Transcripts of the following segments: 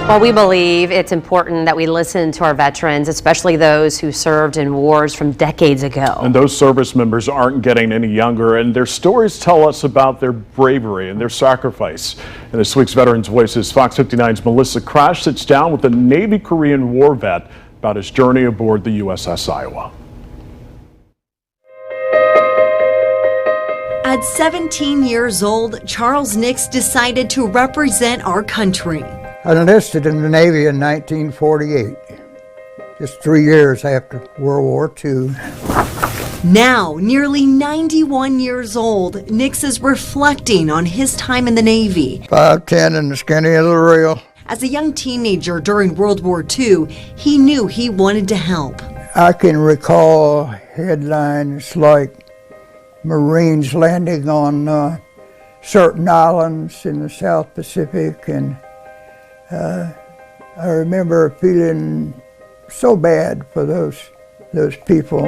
Well, we believe it's important that we listen to our veterans, especially those who served in wars from decades ago. And those service members aren't getting any younger, and their stories tell us about their bravery and their sacrifice. In this week's Veterans Voices, Fox 59's Melissa Crash sits down with a Navy Korean War vet about his journey aboard the USS Iowa. At 17 years old, Charles Nix decided to represent our country. I enlisted in the Navy in 1948, just 3 years after World War II. Now, nearly 91 years old, Nix is reflecting on his time in the Navy. 5'10" and the skinny as a rail. As a young teenager during World War II, he knew he wanted to help. I can recall headlines like Marines landing on certain islands in the South Pacific, and I remember feeling so bad for those people.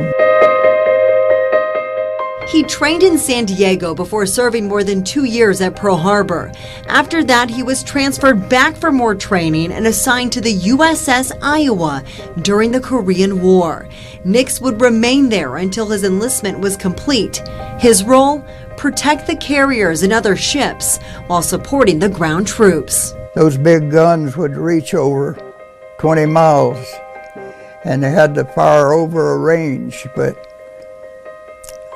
He trained in San Diego before serving more than 2 years at Pearl Harbor. After that, he was transferred back for more training and assigned to the USS Iowa during the Korean War. Nix would remain there until his enlistment was complete. His role? Protect the carriers and other ships while supporting the ground troops. Those big guns would reach over 20 miles, and they had to fire over a range, but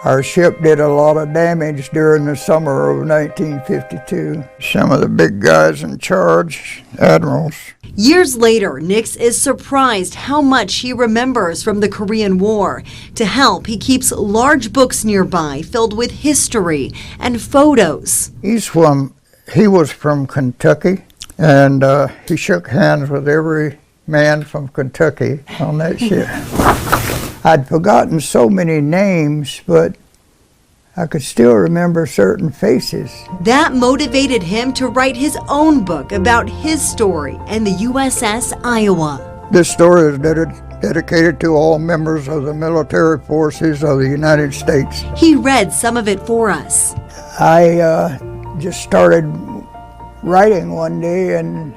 our ship did a lot of damage during the summer of 1952. Some of the big guys in charge, admirals. Years later, Nix is surprised how much he remembers from the Korean War. To help, he keeps large books nearby filled with history and photos. He was from Kentucky, and he shook hands with every man from Kentucky on that ship. I'd forgotten so many names, but I could still remember certain faces. That motivated him to write his own book about his story and the USS Iowa. This story is dedicated to all members of the military forces of the United States. He read some of it for us. I just started writing one day, and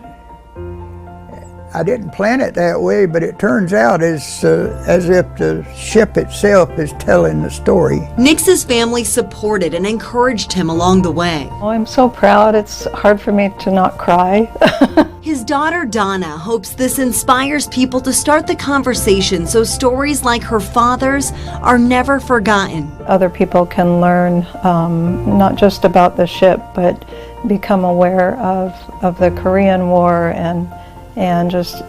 I didn't plan it that way, but it turns out as if the ship itself is telling the story. Nix's family supported and encouraged him along the way. Oh, I'm so proud. It's hard for me to not cry. His daughter Donna hopes this inspires people to start the conversation so stories like her father's are never forgotten. Other people can learn not just about the ship, but become aware of the Korean War and just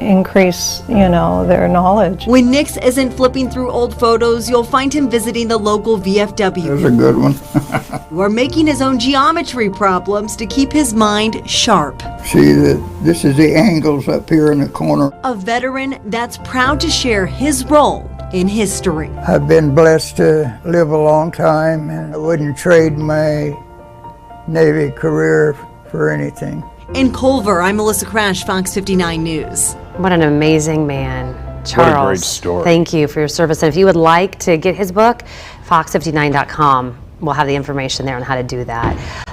increase, their knowledge. When Nix isn't flipping through old photos, you'll find him visiting the local VFW. That's a good one. Or making his own geometry problems to keep his mind sharp. See, this is the angles up here in the corner. A veteran that's proud to share his role in history. I've been blessed to live a long time, and I wouldn't trade my Navy career for anything. In Culver, I'm Melissa Crash, Fox 59 News. What an amazing man. Charles, what a great story. Thank you for your service. And if you would like to get his book, fox59.com will have the information there on how to do that.